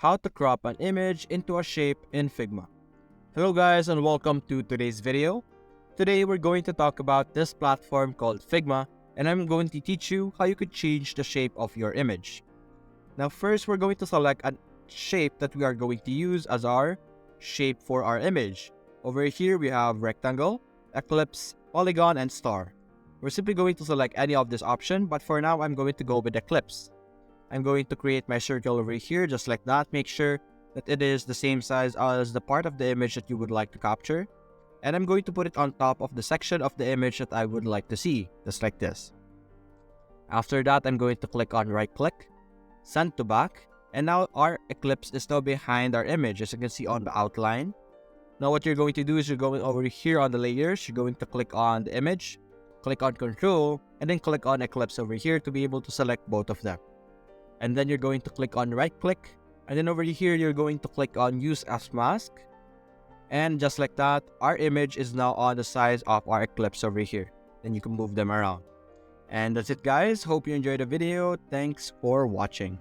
how to crop an image into a shape in Figma. Hello guys and welcome to today's video. Today we're going to talk about this platform called Figma, and I'm going to teach you how you could change the shape of your image. Now first we're going to select a shape that we are going to use as our shape for our image. Over here we have rectangle, ellipse, polygon, and star. We're simply going to select any of this option, but for now I'm going to go with ellipse. I'm going to create my circle over here just like that. Make sure that it is the same size as the part of the image that you would like to capture. And I'm going to put it on top of the section of the image that I would like to see, just like this. After that, I'm going to click on right click, send to back, and now our ellipse is now behind our image, as you can see on the outline. Now what you're going to do is you're going over here on the layers, you're going to click on the image, click on control, and then click on ellipse over here to be able to select both of them. And then you're going to click on right click, and then over here you're going to click on use as mask, and just like that our image is now on the size of our ellipse over here. Then you can move them around. And that's it guys, hope you enjoyed the video. Thanks for watching.